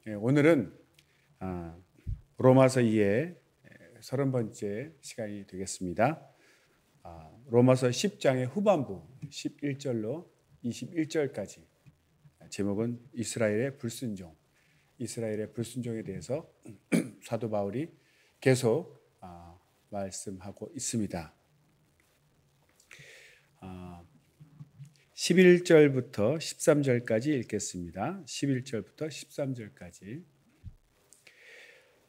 오늘은 로마서 2의 30번째 시간이 되겠습니다. 로마서 10장의 후반부 11절로 21절까지 제목은 이스라엘의 불순종에 대해서 사도 바울이 계속 말씀하고 있습니다. 11절부터 13절까지 읽겠습니다. 11절부터 13절까지.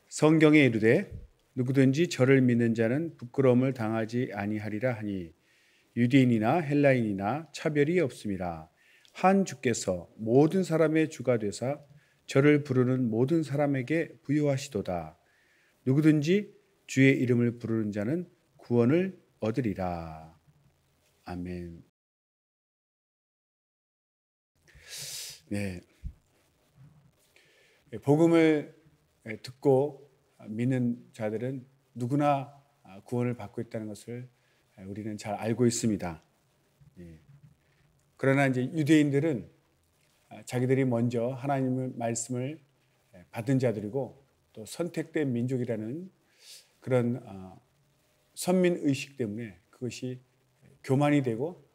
성경에 이르되 누구든지 저를 믿는 자는 부끄러움을 당하지 아니하리라 하니 유대인이나 헬라인이나 차별이 없음이라. 한 주께서 모든 사람의 주가 되사 저를 부르는 모든 사람에게 부여하시도다. 누구든지 주의 이름을 부르는 자는 구원을 얻으리라. 아멘. 네, 복음을 듣고 믿는 자들은 누구나 구원을 받고 있다는 것을 우리는 잘 알고 있습니다. 그러나 이제 유대인들은 자기들이 먼저 하나님의 말씀을 받은 자들이고 또 선택된 민족이라는 그런 선민 의식 때문에 그것이 교만이 되고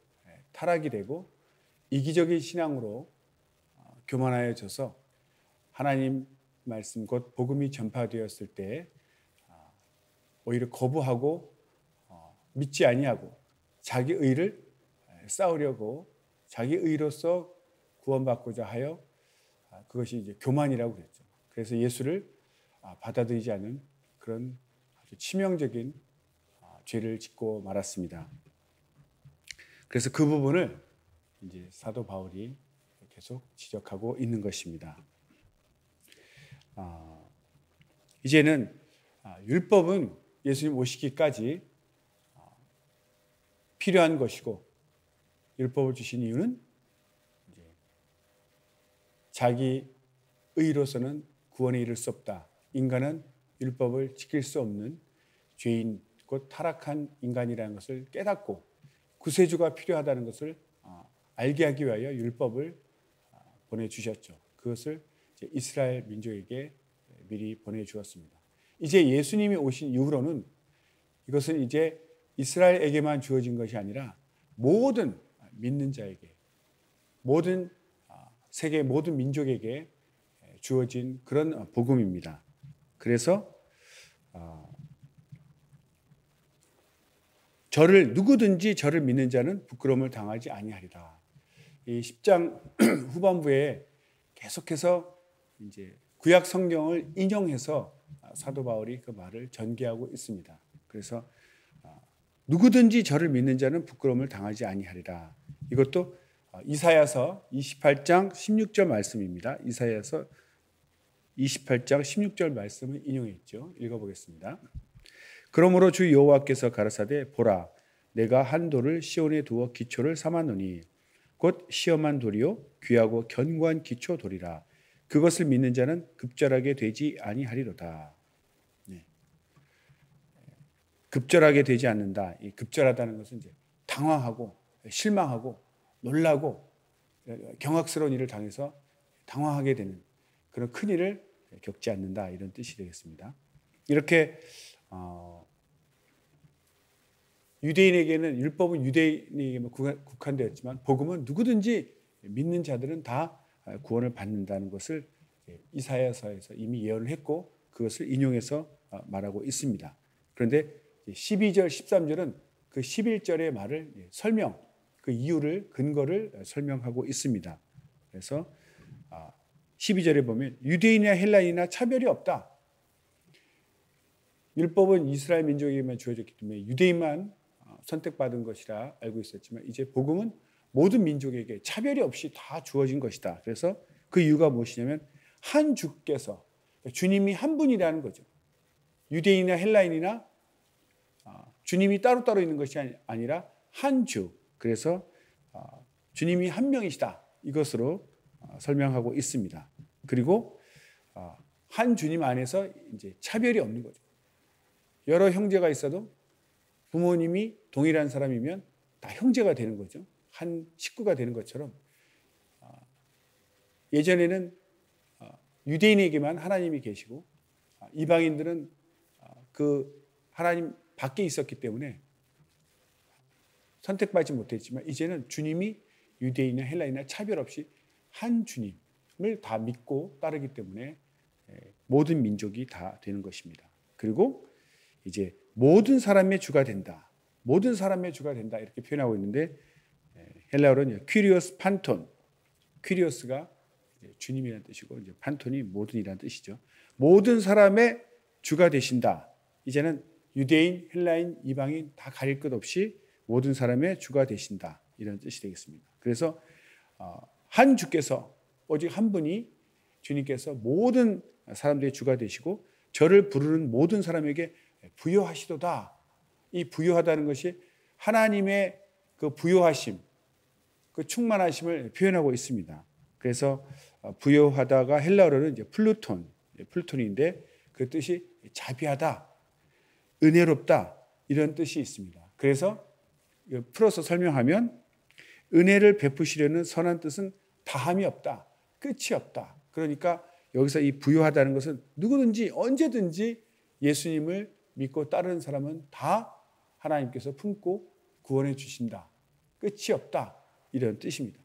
타락이 되고 이기적인 신앙으로 교만하여져서 하나님 말씀 곧 복음이 전파되었을 때 오히려 거부하고 믿지 아니하고 자기 의를 쌓으려고 자기 의로서 구원받고자 하여 그것이 이제 교만이라고 그랬죠. 그래서 예수를 받아들이지 않는 그런 아주 치명적인 죄를 짓고 말았습니다. 그래서 그 부분을 이제 사도 바울이 계속 지적하고 있는 것입니다. 이제는 율법은 예수님 오시기까지 필요한 것이고 율법을 주신 이유는 이제 자기 의로서는 구원에 이를 수 없다. 인간은 율법을 지킬 수 없는 죄인 곧 타락한 인간이라는 것을 깨닫고 구세주가 필요하다는 것을 알게 하기 위하여 율법을 보내주셨죠. 그것을 이제 이스라엘 민족에게 미리 보내주었습니다. 이제 예수님이 오신 이후로는 이것은 이제 이스라엘에게만 주어진 것이 아니라 모든 믿는 자에게, 모든 세계 모든 민족에게 주어진 그런 복음입니다. 그래서 누구든지 저를 믿는 자는 부끄러움을 당하지 아니하리라. 이 10장 후반부에 계속해서 이제 구약 성경을 인용해서 사도 바울이 그 말을 전개하고 있습니다. 그래서 누구든지 저를 믿는 자는 부끄러움을 당하지 아니하리라. 이것도 이사야서 28장 16절 말씀입니다. 이사야서 28장 16절 말씀을 인용했죠. 읽어보겠습니다. 그러므로 주 여호와께서 가라사대 보라 내가 한 돌을 시온에 두어 기초를 삼았노니 곧 시험한 돌이요 귀하고 견고한 기초 돌이라. 그것을 믿는 자는 급절하게 되지 아니하리로다. 급절하게 되지 않는다. 이 급절하다는 것은 이제 당황하고 실망하고 놀라고 경악스러운 일을 당해서 당황하게 되는 그런 큰 일을 겪지 않는다. 이런 뜻이 되겠습니다. 이렇게 유대인에게는 율법은 유대인에게만 국한되었지만 복음은 누구든지 믿는 자들은 다 구원을 받는다는 것을 이사야서에서 이미 예언을 했고 그것을 인용해서 말하고 있습니다. 그런데 12절, 13절은 그 11절의 말을 설명, 그 이유를 근거를 설명하고 있습니다. 그래서 12절에 보면 유대인이나 헬라인이나 차별이 없다. 율법은 이스라엘 민족에게만 주어졌기 때문에 유대인만 선택받은 것이라 알고 있었지만 이제 복음은 모든 민족에게 차별이 없이 다 주어진 것이다. 그래서 그 이유가 무엇이냐면 한 주께서 주님이 한 분이라는 거죠. 유대인이나 헬라인이나 주님이 따로따로 있는 것이 아니라 한 주. 그래서 주님이 한 명이시다. 이것으로 설명하고 있습니다. 그리고 한 주님 안에서 이제 차별이 없는 거죠. 여러 형제가 있어도 부모님이 동일한 사람이면 다 형제가 되는 거죠. 한 식구가 되는 것처럼 예전에는 유대인에게만 하나님이 계시고 이방인들은 그 하나님 밖에 있었기 때문에 선택받지 못했지만 이제는 주님이 유대인이나 헬라인이나 차별 없이 한 주님을 다 믿고 따르기 때문에 모든 민족이 다 되는 것입니다. 그리고 이제 모든 사람의 주가 된다. 모든 사람의 주가 된다. 이렇게 표현하고 있는데 헬라어로는 퀴리오스 판톤. 퀴리오스가 주님이라는 뜻이고 이제 판톤이 모든이라는 뜻이죠. 모든 사람의 주가 되신다. 이제는 유대인, 헬라인, 이방인 다 가릴 것 없이 모든 사람의 주가 되신다. 이런 뜻이 되겠습니다. 그래서 한 주께서 오직 한 분이 주님께서 모든 사람들의 주가 되시고 저를 부르는 모든 사람에게 부요하시도다. 이 부요하다는 것이 하나님의 그 부요하심, 그 충만하심을 표현하고 있습니다. 그래서 부요하다가 헬라어로는 이제 플루톤인데 그 뜻이 자비하다, 은혜롭다 이런 뜻이 있습니다. 그래서 풀어서 설명하면 은혜를 베푸시려는 선한 뜻은 다함이 없다, 끝이 없다. 그러니까 여기서 이 부요하다는 것은 누구든지 언제든지 예수님을 믿고 따르는 사람은 다 하나님께서 품고 구원해 주신다. 끝이 없다. 이런 뜻입니다.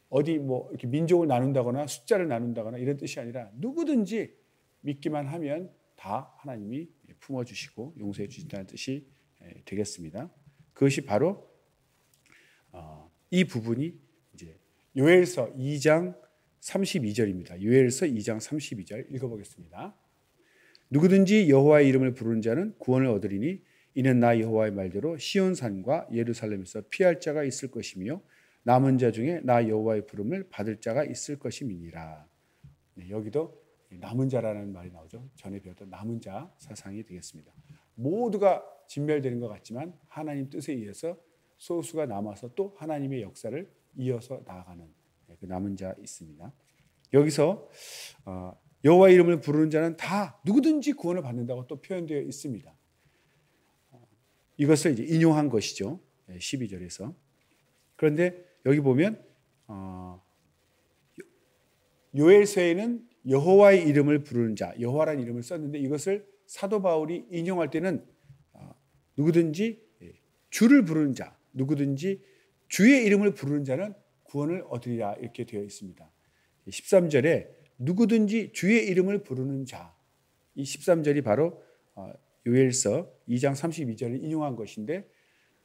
어디 뭐 이렇게 민족을 나눈다거나 숫자를 나눈다거나 이런 뜻이 아니라 누구든지 믿기만 하면 다 하나님이 품어주시고 용서해 주신다는 뜻이 되겠습니다. 그것이 바로 이 부분이 이제 요엘서 2장 32절입니다. 요엘서 2장 32절 읽어보겠습니다. 누구든지 여호와의 이름을 부르는 자는 구원을 얻으리니 이는 나 여호와의 말대로 시온산과 예루살렘에서 피할 자가 있을 것이며 남은 자 중에 나 여호와의 부름을 받을 자가 있을 것임이니라. 여기도 남은 자라는 말이 나오죠. 전에 배웠던 남은 자 사상이 되겠습니다. 모두가 진멸되는 것 같지만 하나님 뜻에 의해서 소수가 남아서 또 하나님의 역사를 이어서 나아가는 그 남은 자 있습니다. 여기서 여호와의 이름을 부르는 자는 다 누구든지 구원을 받는다고 또 표현되어 있습니다. 이것을 이제 인용한 것이죠. 12절에서. 그런데 여기 보면 요엘서에는 여호와의 이름을 부르는 자, 여호와라는 이름을 썼는데 이것을 사도 바울이 인용할 때는 누구든지 주를 부르는 자, 누구든지 주의 이름을 부르는 자는 구원을 얻으리라 이렇게 되어 있습니다. 13절에 누구든지 주의 이름을 부르는 자, 이 13절이 바로 요엘서 2장 32절을 인용한 것인데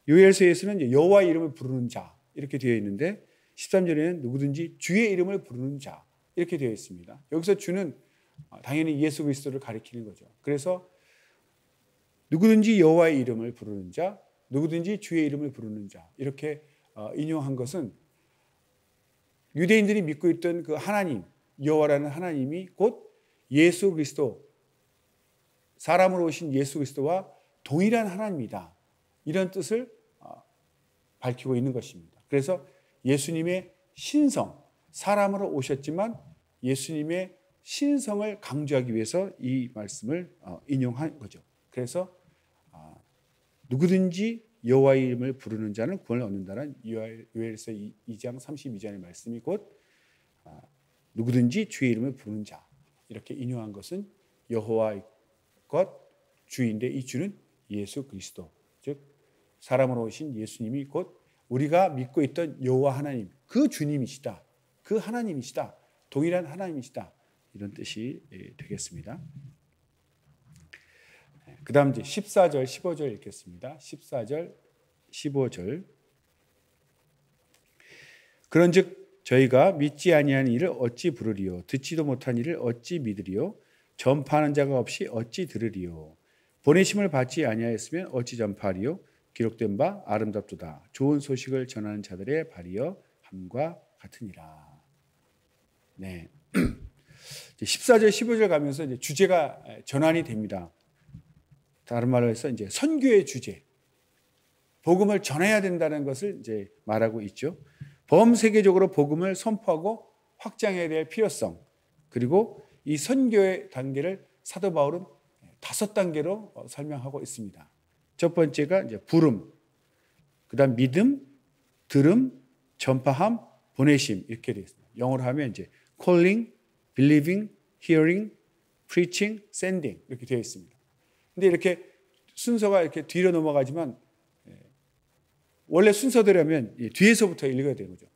요엘서에서는 여호와의 이름을 부르는 자 이렇게 되어 있는데 13절에는 누구든지 주의 이름을 부르는 자 이렇게 되어 있습니다. 여기서 주는 당연히 예수 그리스도를 가리키는 거죠. 그래서 누구든지 여호와의 이름을 부르는 자, 누구든지 주의 이름을 부르는 자 이렇게 인용한 것은 유대인들이 믿고 있던 그 하나님, 여호와라는 하나님이 곧 예수 그리스도, 사람으로 오신 예수 그리스도와 동일한 하나님이다. 이런 뜻을 밝히고 있는 것입니다. 그래서 예수님의 신성, 사람으로 오셨지만 예수님의 신성을 강조하기 위해서 이 말씀을 인용한 거죠. 그래서 누구든지 여호와의 이름을 부르는 자는 구원을 얻는다는 요엘서 2장 32절의 말씀이 곧 누구든지 주의 이름을 부르는 자 이렇게 인용한 것은 여호와의 것 주인데 이 주는 예수 그리스도 즉 사람으로 오신 예수님이 곧 우리가 믿고 있던 여호와 하나님 그 주님이시다. 그 하나님이시다. 동일한 하나님이시다. 이런 뜻이 되겠습니다. 그 다음 이제 14절, 15절 읽겠습니다. 14절, 15절. 그런즉 저희가 믿지 아니한 이를 어찌 부르리요? 듣지도 못한 이를 어찌 믿으리요? 전파하는 자가 없이 어찌 들으리요? 보내심을 받지 아니하였으면 어찌 전파하리요? 기록된 바 아름답도다. 좋은 소식을 전하는 자들의 발이여 함과 같으니라. 네. 14절, 15절 가면서 이제 주제가 전환이 됩니다. 다른 말로 해서 이제 선교의 주제, 복음을 전해야 된다는 것을 이제 말하고 있죠. 범세계적으로 복음을 선포하고 확장해야 될 필요성, 그리고 이 선교의 단계를 사도 바울은 5단계로 설명하고 있습니다. 첫 번째가 이제 부름, 그다음 믿음, 들음, 전파함, 보내심 이렇게 되어 있습니다. 영어로 하면 이제 calling, believing, hearing, preaching, sending 이렇게 되어 있습니다. 근데 이렇게 순서가 이렇게 뒤로 넘어가지만 원래 순서대로면 뒤에서부터 읽어야 되는 거죠.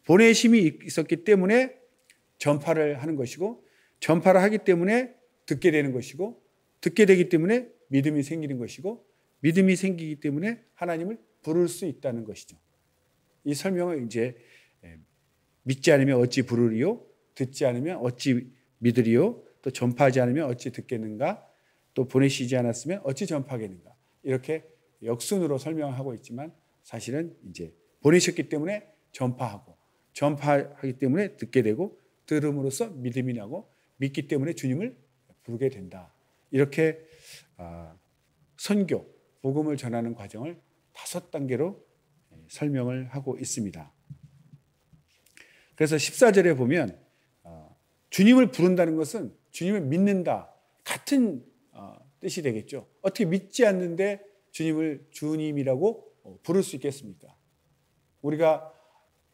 보내심이 있었기 때문에 전파를 하는 것이고, 전파를 하기 때문에 듣게 되는 것이고, 듣게 되기 때문에 믿음이 생기는 것이고, 믿음이 생기기 때문에 하나님을 부를 수 있다는 것이죠. 이 설명을 이제 믿지 않으면 어찌 부르리요? 듣지 않으면 어찌 믿으리요? 또 전파하지 않으면 어찌 듣겠는가? 또 보내시지 않았으면 어찌 전파하겠는가? 이렇게 역순으로 설명하고 있지만 사실은 이제 보내셨기 때문에 전파하고, 전파하기 때문에 듣게 되고, 들음으로써 믿음이 나고, 믿기 때문에 주님을 부르게 된다. 이렇게 선교, 복음을 전하는 과정을 5단계로 설명을 하고 있습니다. 그래서 14절에 보면 주님을 부른다는 것은 주님을 믿는다, 같은 뜻이 되겠죠. 어떻게 믿지 않는데 주님을 주님이라고 부를 수 있겠습니까? 우리가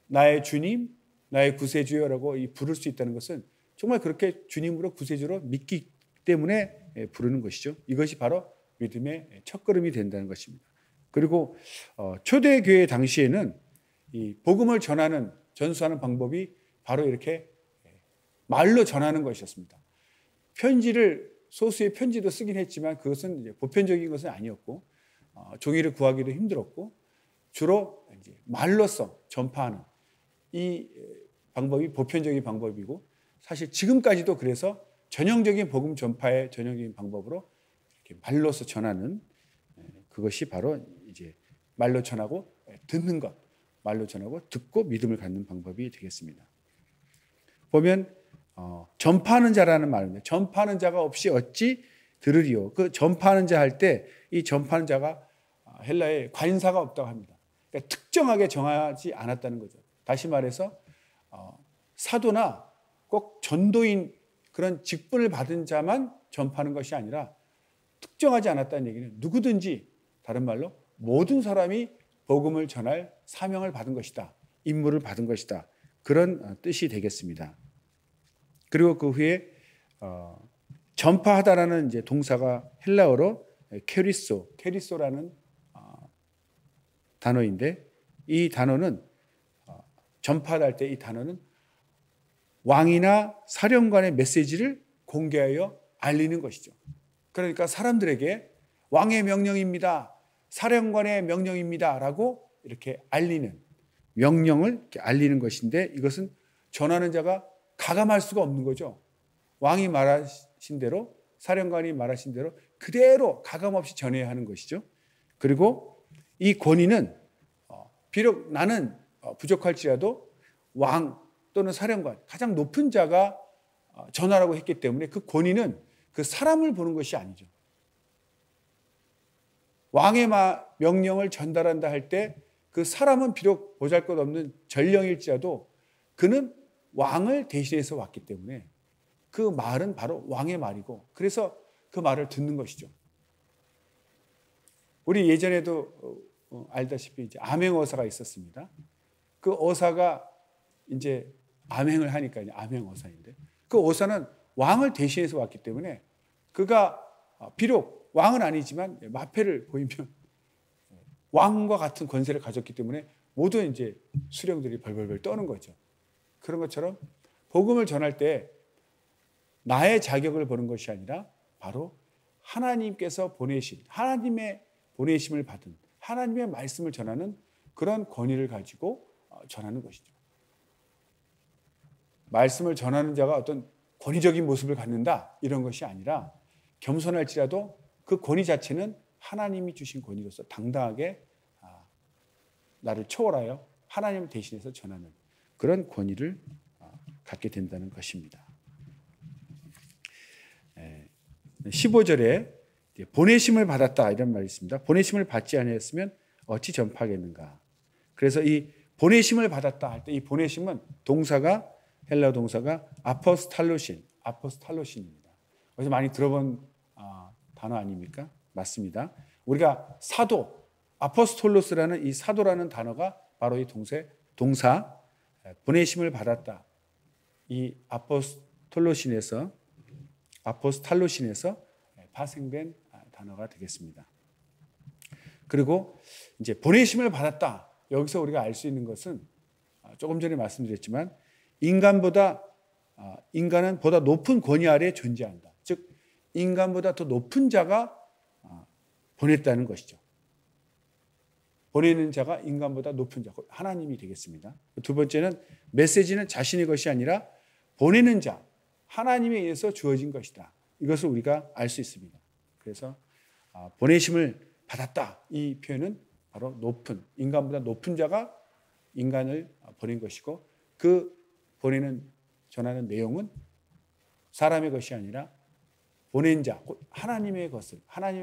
나의 주님, 나의 구세주여라고 부를 수 있다는 것은 정말 그렇게 주님으로 구세주로 믿기 때문에 부르는 것이죠. 이것이 바로 믿음의 첫걸음이 된다는 것입니다. 그리고 초대교회 당시에는 이 복음을 전수하는 방법이 바로 이렇게 말로 전하는 것이었습니다. 편지를, 소수의 편지도 쓰긴 했지만 그것은 이제 보편적인 것은 아니었고, 종이를 구하기도 힘들었고, 주로 이제 말로써 전파하는 이 방법이 보편적인 방법이고, 사실 지금까지도 그래서 전형적인 복음 전파의 전형적인 방법으로 이렇게 말로써 전하는, 그것이 바로 이제 말로 전하고 듣는 것, 말로 전하고 듣고 믿음을 갖는 방법이 되겠습니다. 보면 전파하는 자라는 말인데, 전파하는 자가 없이 어찌 들으리요? 그 전파하는 자 할 때 이 전파하는 자가 헬라에 관사가 없다고 합니다. 그러니까 특정하게 정하지 않았다는 거죠. 다시 말해서 사도나 꼭 전도인, 그런 직분을 받은 자만 전파하는 것이 아니라 특정하지 않았다는 얘기는 누구든지, 다른 말로 모든 사람이 복음을 전할 사명을 받은 것이다, 임무를 받은 것이다, 그런 뜻이 되겠습니다. 그리고 그 후에 전파하다라는 이제 동사가 헬라어로 케리소라는 단어인데, 이 단어는 전파할 때 이 단어는 왕이나 사령관의 메시지를 공개하여 알리는 것이죠. 그러니까 사람들에게 왕의 명령입니다, 사령관의 명령입니다 라고 이렇게 알리는, 명령을 이렇게 알리는 것인데, 이것은 전하는 자가 가감할 수가 없는 거죠. 왕이 말하신 대로, 사령관이 말하신 대로 그대로 가감 없이 전해야 하는 것이죠. 그리고 이 권위는 비록 나는 부족할지라도 왕 또는 사령관, 가장 높은 자가 전하라고 했기 때문에 그 권위는 그 사람을 보는 것이 아니죠. 왕의 명령을 전달한다 할 때 그 사람은 비록 보잘것없는 전령일지라도 그는 왕을 대신해서 왔기 때문에 그 말은 바로 왕의 말이고, 그래서 그 말을 듣는 것이죠. 우리 예전에도 알다시피 이제 암행어사가 있었습니다. 그 어사가 이제 암행을 하니까 이제 암행어사인데, 그 어사는 왕을 대신해서 왔기 때문에 그가 비록 왕은 아니지만 마패를 보이면 왕과 같은 권세를 가졌기 때문에 모든 이제 수령들이 벌벌벌 떠는 거죠. 그런 것처럼 복음을 전할 때 나의 자격을 보는 것이 아니라 바로 하나님께서 보내신, 하나님의 보내심을 받은 하나님의 말씀을 전하는 그런 권위를 가지고 전하는 것이죠. 말씀을 전하는 자가 어떤 권위적인 모습을 갖는다, 이런 것이 아니라 겸손할지라도 그 권위 자체는 하나님이 주신 권위로서 당당하게 나를 초월하여 하나님을 대신해서 전하는 그런 권위를 갖게 된다는 것입니다. 15절에 보내심을 받았다 이런 말이 있습니다. 보내심을 받지 아니했으면 어찌 전파하겠는가. 그래서 이 보내심을 받았다 할 때 이 보내심은 동사가, 헬라어 동사가 아포스탈로신입니다. 어디서 많이 들어본 단어 아닙니까? 맞습니다. 우리가 사도, 아포스톨로스라는 이 사도라는 단어가 바로 이 동사 보내심을 받았다, 이 아포스탈로신에서 파생된 단어가 되겠습니다. 그리고 이제 보내심을 받았다. 여기서 우리가 알 수 있는 것은 조금 전에 말씀드렸지만 인간은 보다 높은 권위 아래에 존재한다. 즉 인간보다 더 높은 자가 보냈다는 것이죠. 보내는 자가 인간보다 높은 자, 하나님이 되겠습니다. 두 번째는 메시지는 자신의 것이 아니라 보내는 자, 하나님에 의해서 주어진 것이다. 이것을 우리가 알 수 있습니다. 그래서 보내심을 받았다. 이 표현은 바로 인간보다 높은 자가 인간을 보낸 것이고 그 전하는 내용은 사람의 것이 아니라 보낸 자, 곧 하나님의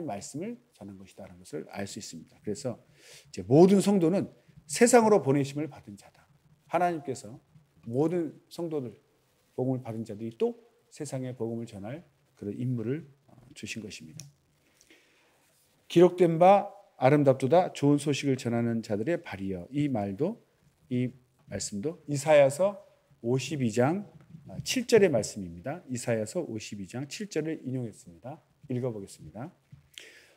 말씀을 전한 것이다라는 것을 알 수 있습니다. 그래서 이제 모든 성도는 세상으로 보내심을 받은 자다. 하나님께서 모든 성도들, 복음을 받은 자들이 또 세상에 복음을 전할 그런 임무를 주신 것입니다. 기록된 바 아름답도다 좋은 소식을 전하는 자들의 발이여. 이 말씀도 이사야서 52장 7절의 말씀입니다. 이사야서 52장 7절을 인용했습니다. 읽어보겠습니다.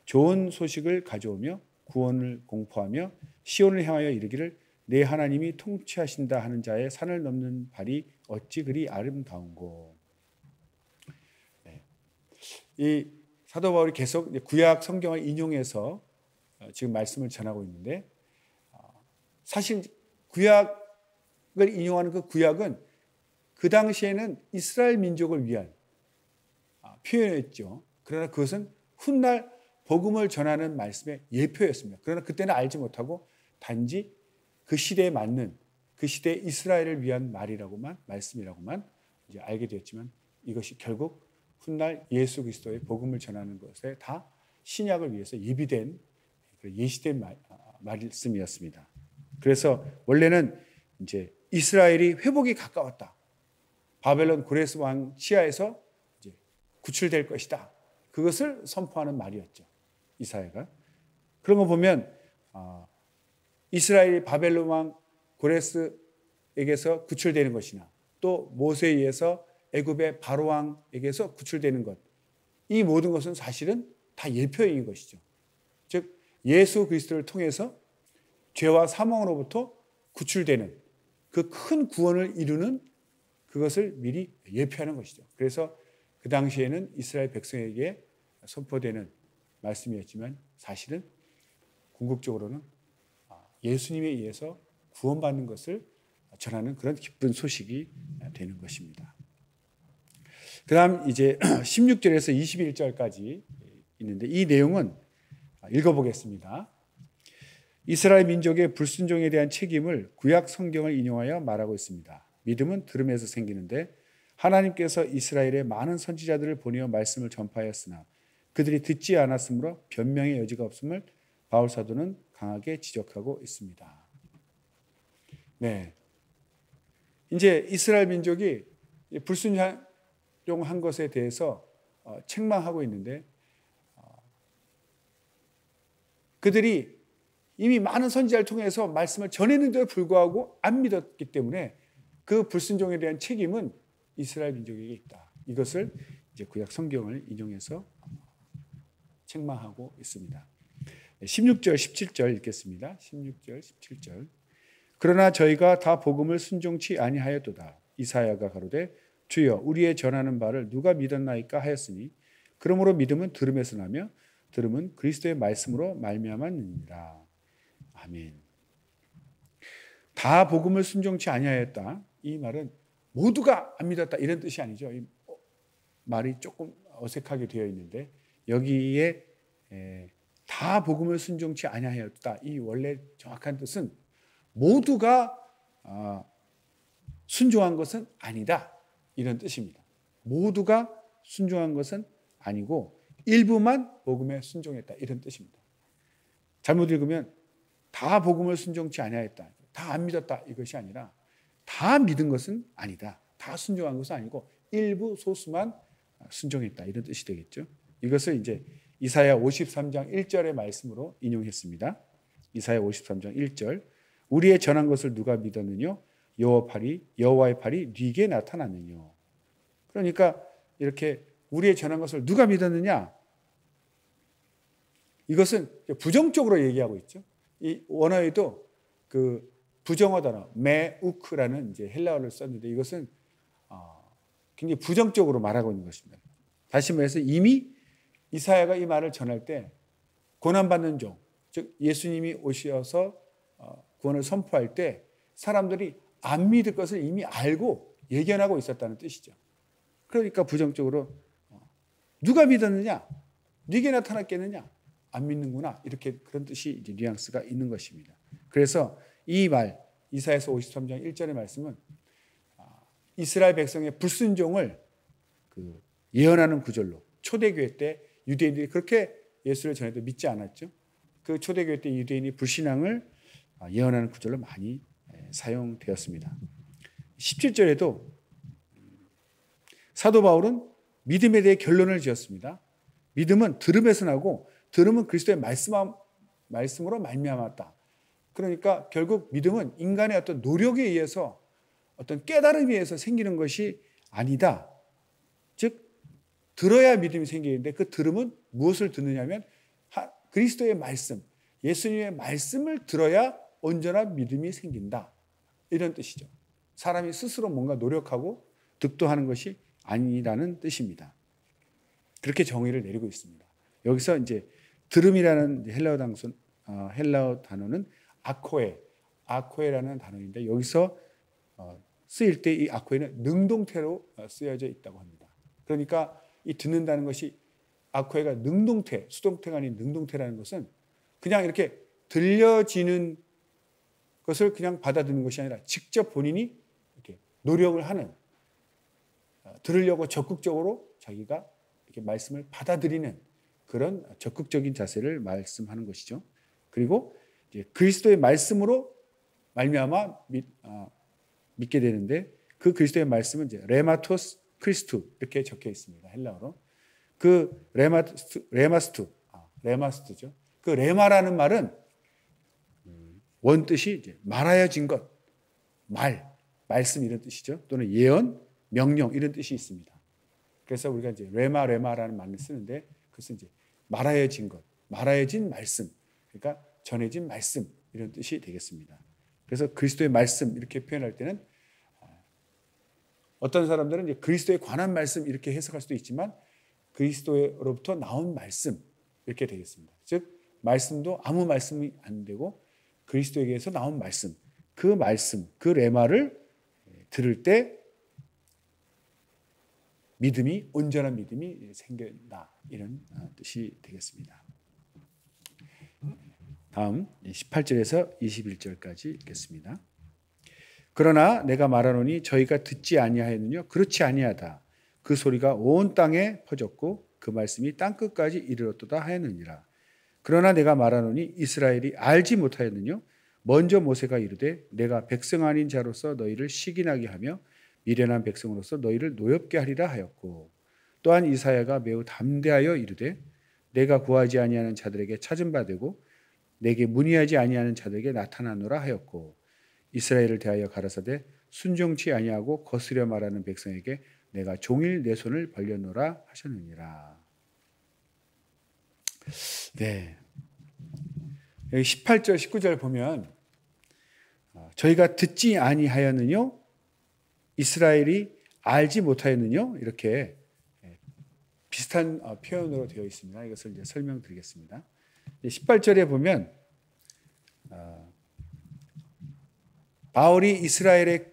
좋은 소식을 가져오며 구원을 공포하며 시온을 향하여 이르기를 내 하나님이 통치하신다 하는 자의 산을 넘는 발이 어찌 그리 아름다운고. 네. 이 사도 바울이 계속 구약 성경을 인용해서 지금 말씀을 전하고 있는데 사실 구약을 인용하는 그 구약은 그 당시에는 이스라엘 민족을 위한 표현이었죠. 그러나 그것은 훗날 복음을 전하는 말씀의 예표였습니다. 그러나 그때는 알지 못하고 단지 그 시대에 맞는 그 시대 이스라엘을 위한 말씀이라고만 이제 알게 되었지만 이것이 결국 훗날 예수 그리스도의 복음을 전하는 것에 다 신약을 위해서 예비된 예시된 말씀이었습니다. 그래서 원래는 이제 이스라엘이 회복이 가까웠다. 바벨론 고레스 왕 치하에서 이제 구출될 것이다. 그것을 선포하는 말이었죠. 이사야가. 그런 거 보면 이스라엘이 바벨론 왕 고레스에게서 구출되는 것이나 또 모세에 의해서 애굽의 바로 왕에게서 구출되는 것. 이 모든 것은 사실은 다 예표인 것이죠. 즉 예수 그리스도를 통해서 죄와 사망으로부터 구출되는 그 큰 구원을 이루는 그것을 미리 예표하는 것이죠. 그래서 그 당시에는 이스라엘 백성에게 선포되는 말씀이었지만 사실은 궁극적으로는 예수님에 의해서 구원받는 것을 전하는 그런 기쁜 소식이 되는 것입니다. 그 다음 이제 16절에서 21절까지 있는데 이 내용은 읽어보겠습니다. 이스라엘 민족의 불순종에 대한 책임을 구약 성경을 인용하여 말하고 있습니다. 믿음은 들음에서 생기는데 하나님께서 이스라엘의 많은 선지자들을 보내어 말씀을 전파하였으나 그들이 듣지 않았으므로 변명의 여지가 없음을 바울 사도는 강하게 지적하고 있습니다. 네, 이제 이스라엘 민족이 불순종한 것에 대해서 책망하고 있는데 그들이 이미 많은 선지자를 통해서 말씀을 전했는데도 불구하고 안 믿었기 때문에 그 불순종에 대한 책임은 이스라엘 민족에게 있다. 이것을 이제 구약 성경을 인용해서 책망하고 있습니다. 16절, 17절 읽겠습니다. 16절, 17절. 그러나 저희가 다 복음을 순종치 아니하였도다. 이사야가 가로되 주여 우리의 전하는 바를 누가 믿었나이까 하였으니 그러므로 믿음은 들음에서 나며 들음은 그리스도의 말씀으로 말미암았느니라. 아멘. 다 복음을 순종치 아니하였다. 이 말은 모두가 안 믿었다 이런 뜻이 아니죠. 이 말이 조금 어색하게 되어 있는데 여기에 다 복음을 순종치 아니하였다. 이 원래 정확한 뜻은 모두가 순종한 것은 아니다. 이런 뜻입니다. 모두가 순종한 것은 아니고 일부만 복음에 순종했다. 이런 뜻입니다. 잘못 읽으면 다 복음을 순종치 아니하였다. 다 안 믿었다. 이것이 아니라 다 믿은 것은 아니다. 다 순종한 것은 아니고 일부 소수만 순종했다. 이런 뜻이 되겠죠. 이것을 이제 이사야 53장 1절의 말씀으로 인용했습니다. 이사야 53장 1절. 우리의 전한 것을 누가 믿었느뇨? 여호와의 팔이 네게 나타났느뇨. 그러니까 이렇게 우리의 전한 것을 누가 믿었느냐? 이것은 부정적으로 얘기하고 있죠. 이 원어에도 그 부정어 단어 메우크라는 이제 헬라어를 썼는데 이것은 굉장히 부정적으로 말하고 있는 것입니다. 다시 말해서 이미 이사야가 이 말을 전할 때 고난받는 종, 즉 예수님이 오셔서 구원을 선포할 때 사람들이 안 믿을 것을 이미 알고 예견하고 있었다는 뜻이죠. 그러니까 부정적으로 누가 믿었느냐? 네게 나타났겠느냐? 안 믿는구나. 이렇게 그런 뜻이 이제 뉘앙스가 있는 것입니다. 그래서 이 말 이사야서 53장 1절의 말씀은 이스라엘 백성의 불순종을 그 예언하는 구절로 초대교회 때 유대인들이 그렇게 예수를 전해도 믿지 않았죠. 그 초대교회 때 유대인이 불신앙을 예언하는 구절로 많이 사용되었습니다. 17절에도 사도 바울은 믿음에 대해 결론을 지었습니다. 믿음은 들음에서 나고 들음은 그리스도의 말씀으로 말미암았다. 그러니까 결국 믿음은 인간의 어떤 노력에 의해서 어떤 깨달음에 의해서 생기는 것이 아니다. 즉 들어야 믿음이 생기는데 그 들음은 무엇을 듣느냐면 그리스도의 말씀, 예수님의 말씀을 들어야 온전한 믿음이 생긴다. 이런 뜻이죠. 사람이 스스로 뭔가 노력하고 득도하는 것이 아니라는 뜻입니다. 그렇게 정의를 내리고 있습니다. 여기서 이제 들음이라는 헬라어 단어는 아코에라는 단어인데 여기서 쓰일 때 이 아코에는 능동태로 쓰여져 있다고 합니다. 그러니까 이 듣는다는 것이 아코에가 능동태, 수동태가 아닌 능동태라는 것은 그냥 이렇게 들려지는 것을 그냥 받아들이는 것이 아니라 직접 본인이 이렇게 노력을 하는, 들으려고 적극적으로 자기가 이렇게 말씀을 받아들이는 그런 적극적인 자세를 말씀하는 것이죠. 그리고 이제 그리스도의 말씀으로 말미암아 믿게 되는데 그 그리스도의 말씀은 이제 레마토스 크리스투 이렇게 적혀 있습니다. 헬라어로. 그 레마스트죠. 그 레마라는 말은 원 뜻이 이제 말하여진 것, 말씀 이런 뜻이죠. 또는 예언, 명령 이런 뜻이 있습니다. 그래서 우리가 이제 레마라는 말을 쓰는데 그것은 이제 말하여진 것, 말하여진 말씀, 그러니까 전해진 말씀 이런 뜻이 되겠습니다. 그래서 그리스도의 말씀 이렇게 표현할 때는 어떤 사람들은 이제 그리스도에 관한 말씀 이렇게 해석할 수도 있지만 그리스도로부터 나온 말씀 이렇게 되겠습니다. 즉 말씀도 아무 말씀이 안 되고 그리스도에게서 나온 말씀, 그 레마를 들을 때 믿음이 온전한 믿음이 생긴다 이런 뜻이 되겠습니다. 다음 18절에서 21절까지 읽겠습니다. 그러나 내가 말하노니 저희가 듣지 아니하였느냐? 그렇지 아니하다. 그 소리가 온 땅에 퍼졌고 그 말씀이 땅끝까지 이르렀도다 하였느니라. 그러나 내가 말하노니 이스라엘이 알지 못하였느냐? 먼저 모세가 이르되 내가 백성 아닌 자로서 너희를 시기나게 하며 미련한 백성으로서 너희를 노엽게 하리라 하였고 또한 이사야가 매우 담대하여 이르되 내가 구하지 아니하는 자들에게 찾은 바 되고 내게 문의하지 아니하는 자들에게 나타나노라 하였고 이스라엘을 대하여 가라사대 순종치 아니하고 거스려 말하는 백성에게 내가 종일 내 손을 벌려노라 하셨느니라. 네. 여기 18절 19절 보면 저희가 듣지 아니하였느냐? 이스라엘이 알지 못하였느냐? 이렇게 비슷한 표현으로 되어 있습니다. 이것을 이제 설명드리겠습니다. 18절에 보면 바울이 이스라엘의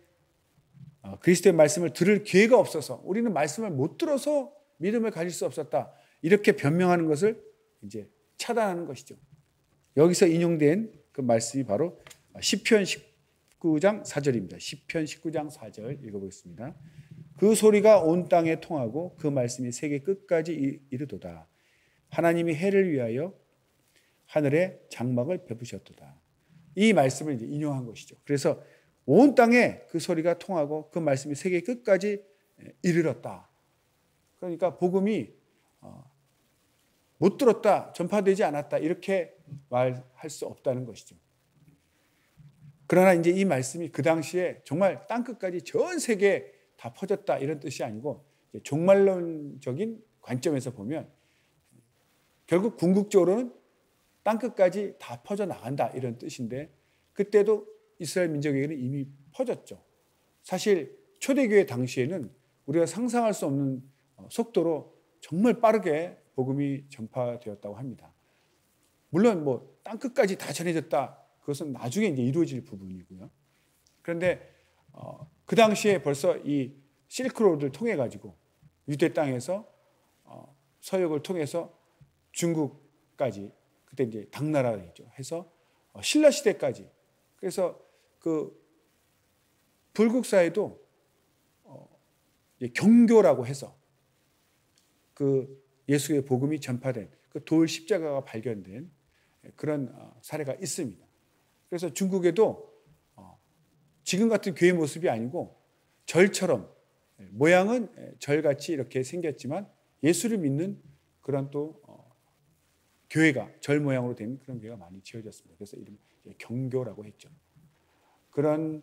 그리스도의 말씀을 들을 기회가 없어서 우리는 말씀을 못 들어서 믿음을 가질 수 없었다. 이렇게 변명하는 것을 이제 차단하는 것이죠. 여기서 인용된 그 말씀이 바로 시편 19장 4절입니다. 시편 19장 4절 읽어보겠습니다. 그 소리가 온 땅에 통하고 그 말씀이 세계 끝까지 이르도다. 하나님이 해를 위하여 하늘에 장막을 베푸셨도다. 이 말씀을 이제 인용한 것이죠. 그래서 온 땅에 그 소리가 통하고 그 말씀이 세계 끝까지 이르렀다. 그러니까 복음이 못 들었다, 전파되지 않았다 이렇게 말할 수 없다는 것이죠. 그러나 이제 이 말씀이 그 당시에 정말 땅끝까지 전 세계에 다 퍼졌다 이런 뜻이 아니고 종말론적인 관점에서 보면 결국 궁극적으로는 땅끝까지 다 퍼져나간다 이런 뜻인데 그때도 이스라엘 민족에게는 이미 퍼졌죠. 사실 초대교회 당시에는 우리가 상상할 수 없는 속도로 정말 빠르게 복음이 전파되었다고 합니다. 물론 뭐 땅끝까지 다 전해졌다. 그것은 나중에 이제 이루어질 부분이고요. 그런데 그 당시에 벌써 이 실크로드를 통해 가지고 유대 땅에서 서역을 통해서 중국까지 그때 이제 당나라겠죠. 해서 신라 시대까지. 그래서 그 불국사에도 경교라고 해서 그 예수의 복음이 전파된 그 돌 십자가가 발견된 그런 사례가 있습니다. 그래서 중국에도 지금 같은 교회 모습이 아니고 절처럼 모양은 절같이 이렇게 생겼지만 예수를 믿는 그런 또 교회가 절 모양으로 된 그런 교회가 많이 지어졌습니다. 그래서 이름 경교라고 했죠. 그런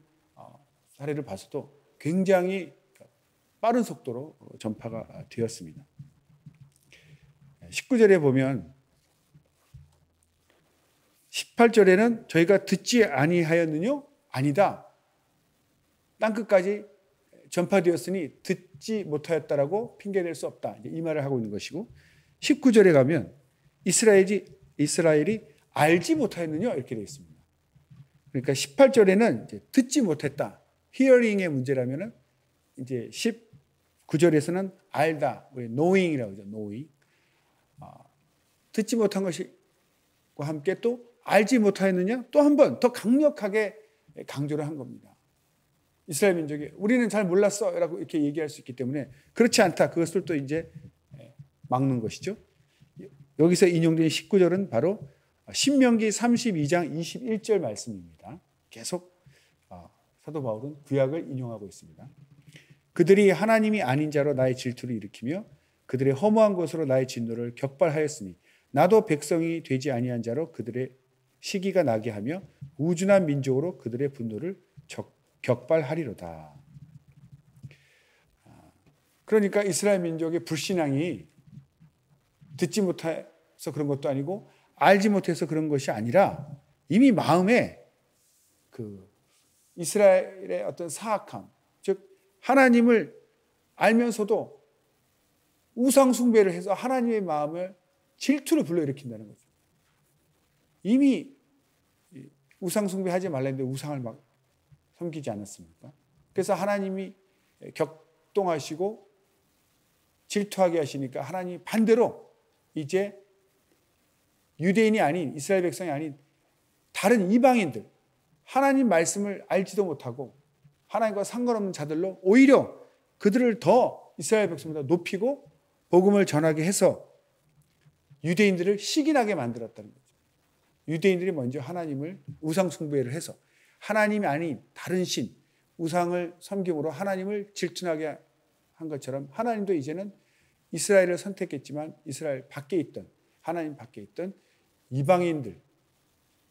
사례를 봐서도 굉장히 빠른 속도로 전파가 되었습니다. 19절에 보면 18절에는 저희가 듣지 아니하였느뇨? 아니다. 땅끝까지 전파되었으니 듣지 못하였다라고 핑계낼 수 없다. 이 말을 하고 있는 것이고 19절에 가면 이스라엘이 알지 못하였느냐 이렇게 되어 있습니다. 그러니까 18절에는 이제 듣지 못했다. 히어링의 문제라면은 이제 19절에서는 알다. knowing이라고 하죠. knowing. 듣지 못한 것과 함께 또 알지 못하였느냐? 또 한 번 더 강력하게 강조를 한 겁니다. 이스라엘 민족이 우리는 잘 몰랐어 라고 이렇게 얘기할 수 있기 때문에 그렇지 않다. 그것을 또 이제 막는 것이죠. 여기서 인용된 19절은 바로 신명기 32장 21절 말씀입니다. 계속 사도 바울은 구약을 인용하고 있습니다. 그들이 하나님이 아닌 자로 나의 질투를 일으키며 그들의 허무한 것으로 나의 진노를 격발하였으니 나도 백성이 되지 아니한 자로 그들의 시기가 나게 하며 우준한 민족으로 그들의 분노를 격발하리로다. 그러니까 이스라엘 민족의 불신앙이 듣지 못해서 그런 것도 아니고 알지 못해서 그런 것이 아니라 이미 마음에 그 이스라엘의 어떤 사악함, 즉 하나님을 알면서도 우상 숭배를 해서 하나님의 마음을 질투를 불러일으킨다는 거죠. 이미 우상 숭배하지 말랬는데 우상을 막 섬기지 않았습니까? 그래서 하나님이 격동하시고 질투하게 하시니까 하나님이 반대로 이제 유대인이 아닌 이스라엘 백성이 아닌 다른 이방인들 하나님 말씀을 알지도 못하고 하나님과 상관없는 자들로 오히려 그들을 더 이스라엘 백성보다 높이고 복음을 전하게 해서 유대인들을 시기나게 만들었다는 거죠. 유대인들이 먼저 하나님을 우상 숭배를 해서 하나님이 아닌 다른 신, 우상을 섬김으로 하나님을 질투나게 한 것처럼 하나님도 이제는 이스라엘을 선택했지만 이스라엘 밖에 있던 하나님 밖에 있던 이방인들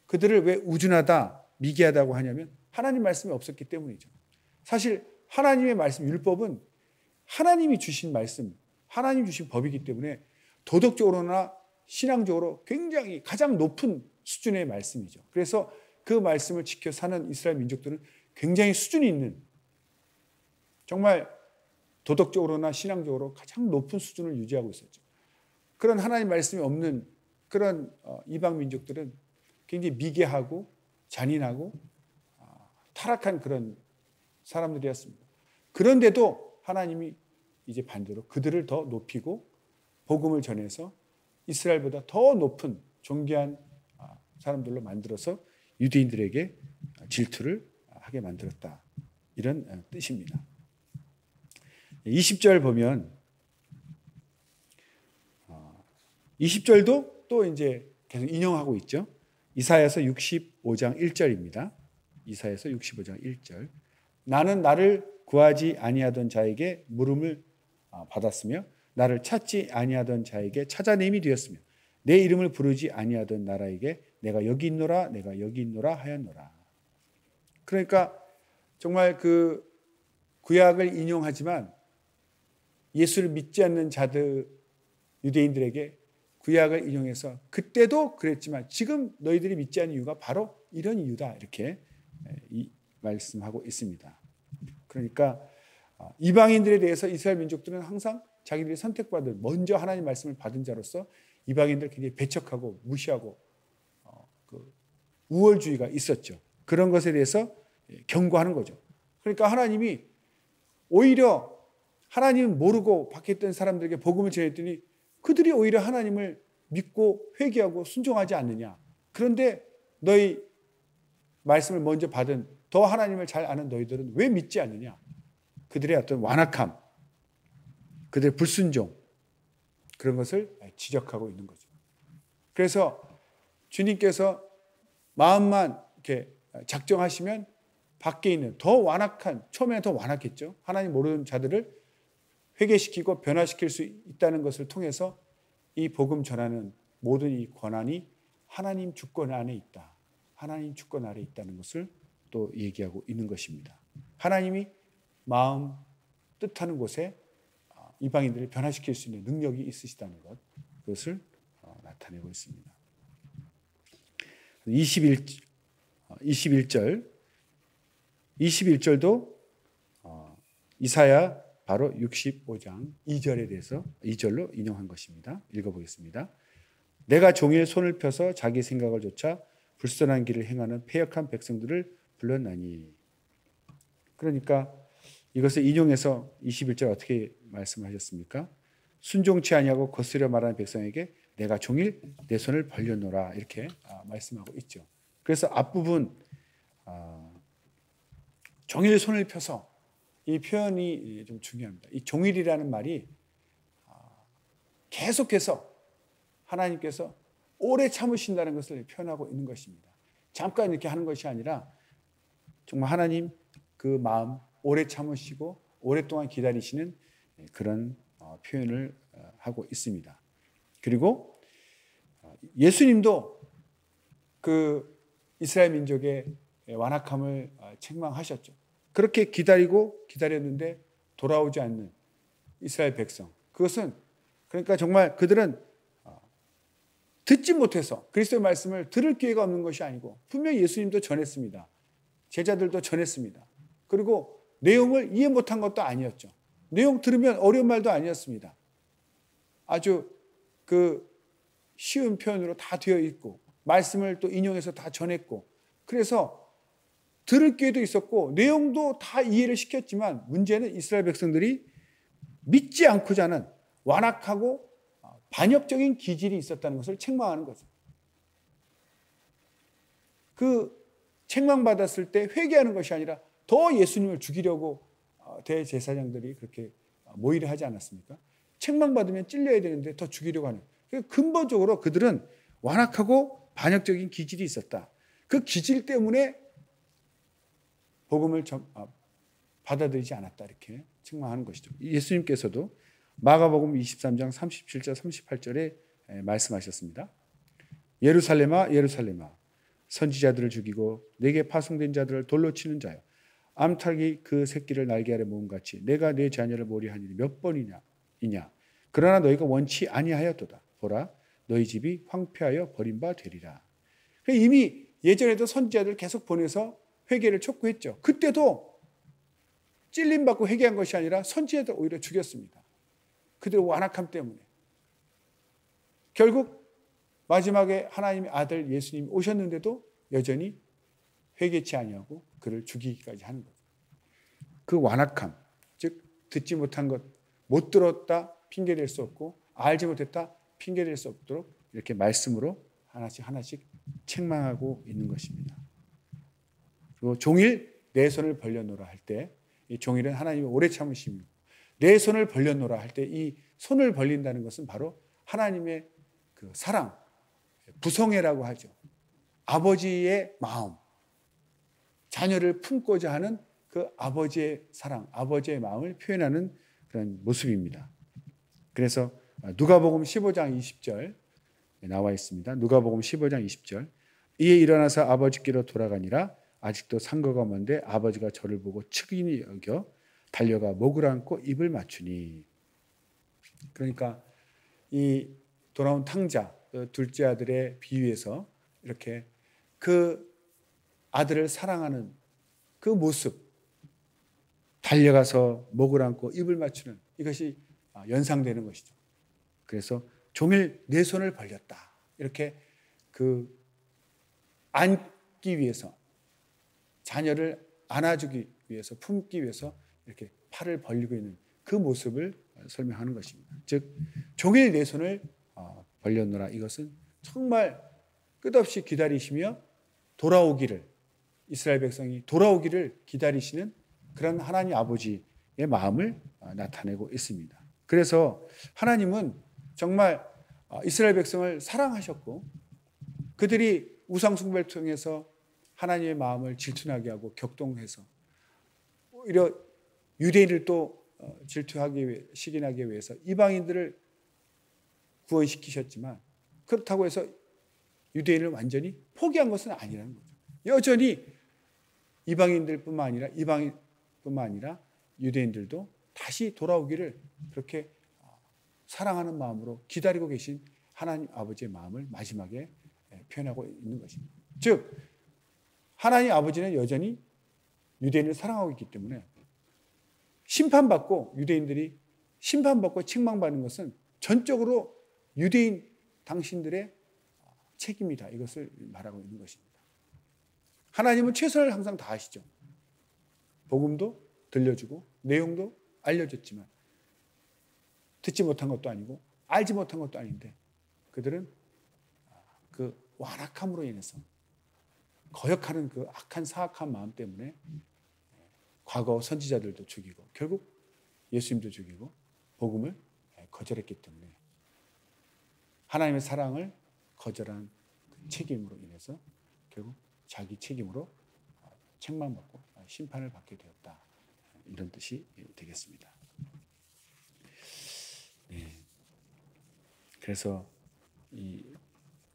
그들을 왜 우준하다, 미개하다고 하냐면 하나님 말씀이 없었기 때문이죠. 사실 하나님의 말씀, 율법은 하나님이 주신 말씀, 하나님 주신 법이기 때문에 도덕적으로나 신앙적으로 굉장히 가장 높은 수준의 말씀이죠. 그래서 그 말씀을 지켜 사는 이스라엘 민족들은 굉장히 수준이 있는 정말 도덕적으로나 신앙적으로 가장 높은 수준을 유지하고 있었죠. 그런 하나님 말씀이 없는 그런 이방 민족들은 굉장히 미개하고 잔인하고 타락한 그런 사람들이었습니다. 그런데도 하나님이 이제 반대로 그들을 더 높이고 복음을 전해서 이스라엘보다 더 높은 존귀한 사람들로 만들어서 유대인들에게 질투를 하게 만들었다. 이런 뜻입니다. 20절 보면 20절도 또 이제 계속 인용하고 있죠. 이사야서 65장 1절입니다. 이사야서 65장 1절. 나는 나를 구하지 아니하던 자에게 물음을 받았으며 나를 찾지 아니하던 자에게 찾아냄이 되었으며 내 이름을 부르지 아니하던 나라에게 내가 여기 있노라 내가 여기 있노라 하였노라. 그러니까 정말 그 구약을 인용하지만 예수를 믿지 않는 자들, 유대인들에게 구약을 인용해서 그때도 그랬지만 지금 너희들이 믿지 않는 이유가 바로 이런 이유다, 이렇게 말씀하고 있습니다. 그러니까 이방인들에 대해서 이스라엘 민족들은 항상 자기들이 선택받은, 먼저 하나님 말씀을 받은 자로서 이방인들을 굉장히 배척하고 무시하고 그 우월주의가 있었죠. 그런 것에 대해서 경고하는 거죠. 그러니까 하나님이 오히려 하나님 모르고 밖에 있던 사람들에게 복음을 전했더니 그들이 오히려 하나님을 믿고 회개하고 순종하지 않느냐. 그런데 너희 말씀을 먼저 받은 더 하나님을 잘 아는 너희들은 왜 믿지 않느냐. 그들의 어떤 완악함, 그들의 불순종, 그런 것을 지적하고 있는 거죠. 그래서 주님께서 마음만 이렇게 작정하시면 밖에 있는 더 완악한, 처음에는 더 완악했죠. 하나님 모르는 자들을 회개시키고 변화시킬 수 있다는 것을 통해서 이 복음 전하는 모든 이 권한이 하나님 주권 안에 있다. 하나님 주권 아래 있다는 것을 또 얘기하고 있는 것입니다. 하나님이 마음 뜻하는 곳에 이방인들을 변화시킬 수 있는 능력이 있으시다는 것, 그것을 나타내고 있습니다. 21절도 이사야 바로 65장 2절에 대해서 2절로 인용한 것입니다. 읽어보겠습니다. 내가 종일 손을 펴서 자기 생각을 좇아 불선한 길을 행하는 패역한 백성들을 불렀나니. 그러니까 이것을 인용해서 21절 어떻게 말씀하셨습니까? 순종치 아니하고 거스려 말하는 백성에게 내가 종일 내 손을 벌려놓으라, 이렇게 말씀하고 있죠. 그래서 앞부분 종일 손을 펴서, 이 표현이 좀 중요합니다. 이 종일이라는 말이 계속해서 하나님께서 오래 참으신다는 것을 표현하고 있는 것입니다. 잠깐 이렇게 하는 것이 아니라 정말 하나님 그 마음 오래 참으시고 오랫동안 기다리시는 그런 표현을 하고 있습니다. 그리고 예수님도 그 이스라엘 민족의 완악함을 책망하셨죠. 그렇게 기다렸는데 돌아오지 않는 이스라엘 백성. 그것은 그러니까 정말 그들은 듣지 못해서 그리스도의 말씀을 들을 기회가 없는 것이 아니고 분명히 예수님도 전했습니다. 제자들도 전했습니다. 그리고 내용을 이해 못한 것도 아니었죠. 내용 들으면 어려운 말도 아니었습니다. 아주 그 쉬운 표현으로 다 되어 있고 말씀을 또 인용해서 다 전했고, 그래서 들을 기회도 있었고 내용도 다 이해를 시켰지만 문제는 이스라엘 백성들이 믿지 않고자 하는 완악하고 반역적인 기질이 있었다는 것을 책망하는 거죠. 그 책망받았을 때 회개하는 것이 아니라 더 예수님을 죽이려고 대제사장들이 그렇게 모의를 하지 않았습니까? 책망받으면 찔려야 되는데 더 죽이려고 하는. 근본적으로 그들은 완악하고 반역적인 기질이 있었다. 그 기질 때문에 복음을 받아들이지 않았다, 이렇게 책망하는 것이죠. 예수님께서도 마가복음 23장 37절 38절에 말씀하셨습니다. 예루살렘아 예루살렘아 선지자들을 죽이고 내게 파송된 자들을 돌로 치는 자여, 암탉이 그 새끼를 날개 아래 모음같이 내가 내 자녀를 모리한 일이 몇 번이냐. 그러나 너희가 원치 아니하였도다. 보라 너희 집이 황폐하여 버린 바 되리라. 이미 예전에도 선지자들을 계속 보내서 회개를 촉구했죠. 그때도 찔림받고 회개한 것이 아니라 선지자들 오히려 죽였습니다. 그들의 완악함 때문에. 결국 마지막에 하나님의 아들 예수님이 오셨는데도 여전히 회개치 아니하고 그를 죽이기까지 하는 거죠. 그 완악함, 즉 듣지 못한 것, 못 들었다 핑계댈 수 없고 알지 못했다 핑계댈 수 없도록 이렇게 말씀으로 하나씩 책망하고 있는 것입니다. 그리고 종일 내 손을 벌려놓으라 할 때, 이 종일은 하나님의 오래 참으심이고, 내 손을 벌려놓으라 할 때 이 손을 벌린다는 것은 바로 하나님의 그 사랑, 부성애라고 하죠. 아버지의 마음, 자녀를 품고자 하는 그 아버지의 사랑, 아버지의 마음을 표현하는 그런 모습입니다. 그래서 누가복음 15장 20절 나와 있습니다. 누가복음 15장 20절. 이에 일어나서 아버지께로 돌아가니라. 아직도 상거가 먼데 아버지가 저를 보고 측은히 여겨 달려가 목을 안고 입을 맞추니. 그러니까 이 돌아온 탕자, 둘째 아들의 비유에서 이렇게 그 아들을 사랑하는 그 모습, 달려가서 목을 안고 입을 맞추는 이것이 연상되는 것이죠. 그래서 종일 내 손을 벌렸다. 이렇게 그 안기 위해서, 자녀를 안아주기 위해서, 품기 위해서 이렇게 팔을 벌리고 있는 그 모습을 설명하는 것입니다. 즉 종일 내 손을 벌렸노라. 이것은 정말 끝없이 기다리시며 돌아오기를, 이스라엘 백성이 돌아오기를 기다리시는 그런 하나님 아버지의 마음을 나타내고 있습니다. 그래서 하나님은 정말 이스라엘 백성을 사랑하셨고 그들이 우상 숭배를 통해서 하나님의 마음을 질투나게 하고 격동해서 오히려 유대인을 또 질투하기 위해, 시기나게 위해서 이방인들을 구원시키셨지만 그렇다고 해서 유대인을 완전히 포기한 것은 아니라는 거죠. 여전히 이방인뿐만 아니라 유대인들도 다시 돌아오기를 그렇게 사랑하는 마음으로 기다리고 계신 하나님 아버지의 마음을 마지막에 표현하고 있는 것입니다. 즉 하나님 아버지는 여전히 유대인을 사랑하고 있기 때문에 심판받고 유대인들이 심판받고 책망받는 것은 전적으로 유대인 당신들의 책임이다. 이것을 말하고 있는 것입니다. 하나님은 최선을 항상 다하시죠. 복음도 들려주고 내용도 알려줬지만 듣지 못한 것도 아니고 알지 못한 것도 아닌데 그들은 그 완악함으로 인해서 거역하는 그 악한 사악한 마음 때문에 과거 선지자들도 죽이고 결국 예수님도 죽이고 복음을 거절했기 때문에 하나님의 사랑을 거절한 그 책임으로 인해서 결국 자기 책임으로 책망받고 심판을 받게 되었다. 이런 뜻이 되겠습니다. 네. 그래서 이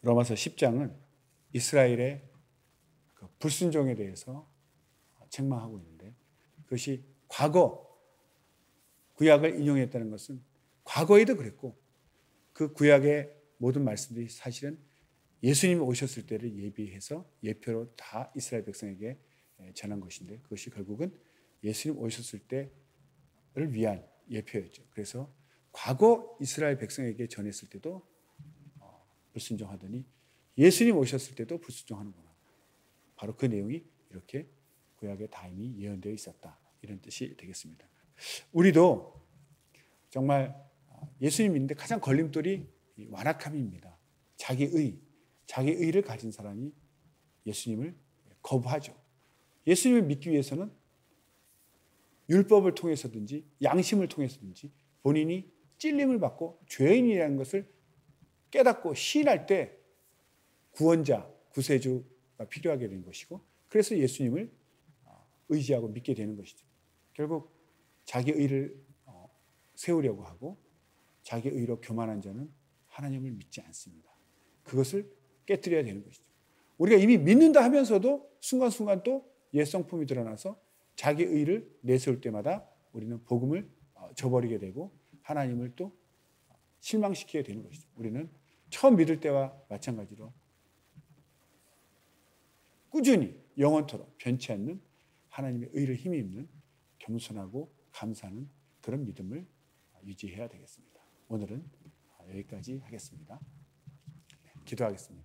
로마서 10장은 이스라엘의 그 불순종에 대해서 책망하고 있는데 그것이 과거 구약을 인용했다는 것은 과거에도 그랬고 그 구약의 모든 말씀들이 사실은 예수님이 오셨을 때를 예비해서 예표로 다 이스라엘 백성에게 전한 것인데 그것이 결국은 예수님 오셨을 때를 위한 예표였죠. 그래서 과거 이스라엘 백성에게 전했을 때도 불순종하더니 예수님 오셨을 때도 불순종하는구나. 바로 그 내용이 이렇게 구약에 다 이미 예언되어 있었다. 이런 뜻이 되겠습니다. 우리도 정말 예수님 믿는데 가장 걸림돌이 완악함입니다. 자기의를 가진 사람이 예수님을 거부하죠. 예수님을 믿기 위해서는 율법을 통해서든지 양심을 통해서든지 본인이 찔림을 받고 죄인이라는 것을 깨닫고 시인할 때 구원자, 구세주가 필요하게 된 것이고 그래서 예수님을 의지하고 믿게 되는 것이죠. 결국 자기 의를 세우려고 하고 자기 의로 교만한 자는 하나님을 믿지 않습니다. 그것을 깨뜨려야 되는 것이죠. 우리가 이미 믿는다 하면서도 순간순간 또 옛성품이 드러나서 자기 의를 내세울 때마다 우리는 복음을 저버리게 되고 하나님을 또 실망시키게 되는 것이죠. 우리는 처음 믿을 때와 마찬가지로 꾸준히 영원토록 변치 않는 하나님의 의를 힘입는 겸손하고 감사하는 그런 믿음을 유지해야 되겠습니다. 오늘은 여기까지 하겠습니다. 기도하겠습니다.